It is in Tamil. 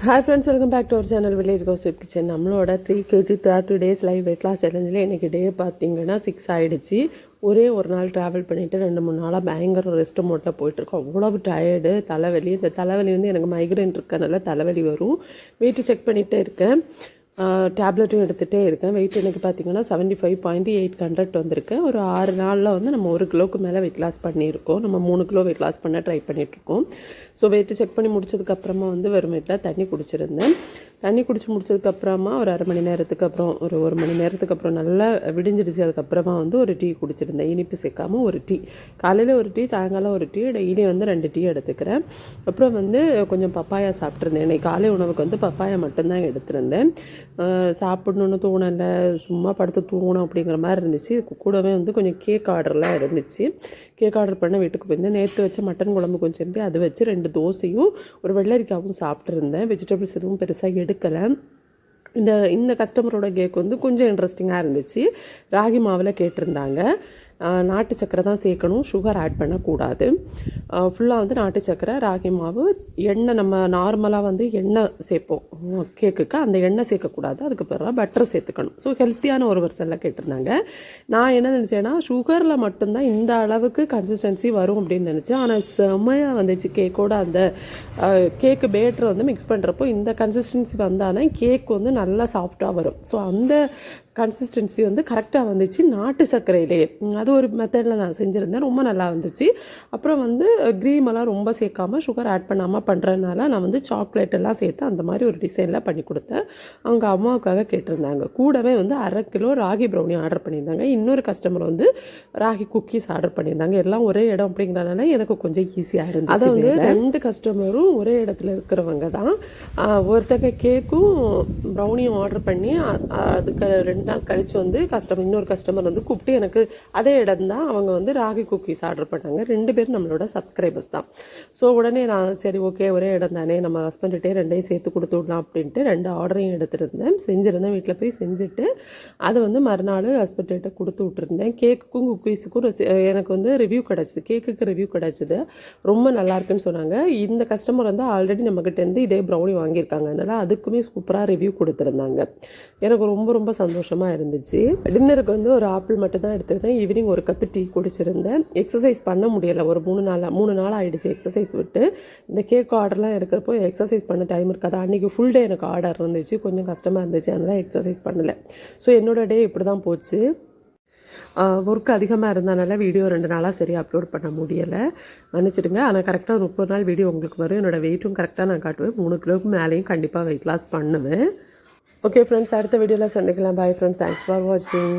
Hi friends, welcome back to our channel village gossip kitchen. நம்மளோட 3 kg 30 days live weight loss சேலஞ்சில் இன்றைக்கி டே பார்த்திங்கன்னா 6 ஆகிடுச்சு. ஒரே ஒரு நாள் ட்ராவல் பண்ணிவிட்டு 2-3 நாளாக பயங்கர ரெஸ்ட் மோட்டில் போயிட்டுருக்கோம். அவ்வளவு டயர்டு, தலைவலி. இந்த தலைவலி வந்து எனக்கு மைக்ரைன் இருக்கனால தலைவலி வரும். வெயிட்டு செக் பண்ணிகிட்டே இருக்கேன், டேப்லெட்டும் எடுத்துகிட்டே இருக்கேன். வெயிட் எனக்கு பார்த்திங்கன்னா 75.8 வந்திருக்கேன். ஒரு 6 நாளில் வந்து நம்ம 1 கிலோவுக்கு மேலே வெயிட் லாஸ் பண்ணியிருக்கோம். நம்ம 3 கிலோ வெயிட் லாஸ் பண்ண ட்ரை பண்ணிகிட்ருக்கோம். ஸோ வெயிட்டு செக் பண்ணி முடிச்சதுக்கப்புறமா வந்து வெறும் வயிற்றில் தண்ணி குடிச்சிருந்தேன். தண்ணி குடிச்சு முடிச்சதுக்கப்புறமா ஒரு அரை மணி நேரத்துக்கு அப்புறம், ஒரு மணி நேரத்துக்கு அப்புறம் நல்லா விடிஞ்சிடுச்சு. அதுக்கப்புறமா வந்து ஒரு டீ குடிச்சிருந்தேன், இனிப்பு சேர்க்காமல் ஒரு டீ. காலையில் ஒரு டீ, சாயங்காலம் ஒரு டீ, டெய்லி வந்து 2 டீ எடுத்துக்கிறேன். அப்புறம் வந்து கொஞ்சம் பப்பாயா சாப்பிட்ருந்தேன். இன்னைக்கு காலை உணவுக்கு வந்து பப்பாயா மட்டும்தான் எடுத்திருந்தேன். சாப்பிட்ணுன்னு தோணலை, சும்மா படுத்து தூங்கணும் அப்படிங்கிற மாதிரி இருந்துச்சு. கூடவே வந்து கொஞ்சம் கேக் ஆர்டர்லாம் இருந்துச்சு. கேக் ஆர்டர் பண்ண வீட்டுக்கு போயிருந்தேன். நேற்று வச்ச மட்டன் குழம்பு கொஞ்சம் இருந்து அதை வச்சு 2 தோசையும் ஒரு வெள்ளரிக்காவும் சாப்பிட்ருந்தேன். வெஜிடபிள்ஸ் எதுவும் பெருசாக எடுக்கலை. இந்த கஸ்டமரோட கேக் வந்து கொஞ்சம் இன்ட்ரெஸ்டிங்காக இருந்துச்சு. ராகி மாவில் கேட்டிருந்தாங்க. நாட்டு சக்கரை தான் சேர்க்கணும், சுகர் ஆட் பண்ணக்கூடாது. ஃபுல்லாக வந்து நாட்டு சக்கரை, ராகி மாவு, எண்ணெய். நம்ம நார்மலாக வந்து எண்ணெய் சேர்ப்போம் கேக்குக்கு, அந்த எண்ணெய் சேர்க்கக்கூடாது. அதுக்கு பிறகு பட்டர் சேர்த்துக்கணும். ஸோ ஹெல்த்தியான ஒரு வெர்ஷனில் கேட்டிருந்தாங்க. நான் என்ன நினச்சேன்னா, சுகரில் மட்டும்தான் இந்த அளவுக்கு கன்சிஸ்டன்சி வரும் அப்படின்னு நினச்சேன். ஆனால் செம்மையாக வந்துச்சு. கேக்கோட அந்த கேக்கு பேட்டரை வந்து மிக்ஸ் பண்ணுறப்போ இந்த கன்சிஸ்டன்சி வந்தால் கேக் வந்து நல்லா சாஃப்டாக வரும். ஸோ அந்த கன்சிஸ்டன்சி வந்து கரெக்டாக வந்துச்சு நாட்டு சர்க்கரையிலேயே. அது ஒரு மெத்தடில் நான் செஞ்சுருந்தேன், ரொம்ப நல்லா வந்துச்சு. அப்புறம் வந்து க்ரீமெல்லாம் ரொம்ப சேர்க்காமல், சுகர் ஆட் பண்ணாமல் பண்ணுறதுனால நான் வந்து சாக்லேட் எல்லாம் சேர்த்து அந்த மாதிரி ஒரு டிசைனில் பண்ணி கொடுத்தேன். அவங்க அம்மாவுக்காக கேட்டிருந்தாங்க. கூடவே வந்து 1/2 கிலோ ராகி ப்ரௌனி ஆர்டர் பண்ணியிருந்தாங்க. இன்னொரு கஸ்டமர் வந்து ராகி குக்கீஸ் ஆர்டர் பண்ணியிருந்தாங்க. எல்லாம் ஒரே இடம் அப்படிங்கிறதுனால எனக்கு கொஞ்சம் ஈஸியாக இருந்துச்சு. அதை வந்து 2 கஸ்டமரும் ஒரே இடத்துல இருக்கிறவங்க தான். ஒருத்தங்க கேக்கும் ப்ரௌனியும் ஆர்டர் பண்ணி அதுக்கு 2 நாள் கழிச்சு வந்து இன்னொரு கஸ்டமர் வந்து கூப்பிட்டு எனக்கு அதே இடம் தான், அவங்க வந்து ராகி குக்கீஸ் ஆர்டர் பண்ணாங்க. 2 பேரும் நம்மளோட சப்ஸ்கிரைபர்ஸ் தான். ஸோ உடனே நான் சரி ஓகே, ஒரே இடம் தானே, நம்ம ஹஸ்பண்ட்கிட்டே 2ஐயும் சேர்த்து கொடுத்து விடலாம் அப்படின்ட்டு 2 ஆர்டரையும் எடுத்துருந்தேன். செஞ்சுருந்தேன், வீட்டில் போய் செஞ்சுட்டு அதை வந்து மறுநாள் ஹஸ்பண்ட்கிட்ட கொடுத்து விட்டுருந்தேன். கேக்குக்கும் குக்கீஸுக்கும் எனக்கு வந்து ரிவ்யூ கிடச்சிது. கேக்குக்கு ரிவ்யூ கிடச்சிது, ரொம்ப நல்லா இருக்குன்னு சொன்னாங்க. இந்த கஸ்டமர் வந்து ஆல்ரெடி நம்மக்கிட்டேருந்து இதே ப்ரௌனி வாங்கியிருக்காங்க, அதனால் அதுக்குமே சூப்பராக ரிவ்யூ கொடுத்துருந்தாங்க. எனக்கு ரொம்ப ரொம்ப சந்தோஷமாக இருந்துச்சு. டின்னருக்கு வந்து ஒரு ஆப்பிள் மட்டும் தான் எடுத்திருந்தேன். ஈவினிங் ஒரு கப்பு டீ குடிச்சிருந்தேன். எக்ஸசைஸ் பண்ண முடியலை, ஒரு 3 நாள் ஆகிடுச்சு எக்ஸசைஸ் விட்டு. இந்த கேக் ஆர்டர்லாம் இருக்கிறப்போ எக்ஸசைஸ் பண்ண டைம் இருக்காது. அன்றைக்கி ஃபுல் டே எனக்கு ஆர்டர் இருந்துச்சு, கொஞ்சம் கஷ்டமாக இருந்துச்சு, அதனால் எக்ஸசைஸ் பண்ணலை. ஸோ என்னோடய டே இப்படி தான் போச்சு. ஒர்க் அதிகமாக இருந்தனால வீடியோ 2 நாளாக சரி அப்லோட் பண்ண முடியலை, மன்னிச்சிடுங்க. ஆனால் கரெக்டாக 30 நாள் வீடியோ உங்களுக்கு வரும். என்னோடய வெயிட்டும் கரெக்டாக நான் காட்டுவேன். 3 கிலோவுக்கு மேலேயும் கண்டிப்பாக வெயிட் லாஸ் பண்ணுவேன். ஓகே ஃப்ரெண்ட்ஸ், அடுத்த வீடியோவில் சந்திக்கலாம். பாய் ஃப்ரெண்ட்ஸ், தேங்க்ஸ் ஃபார் வாட்சிங்.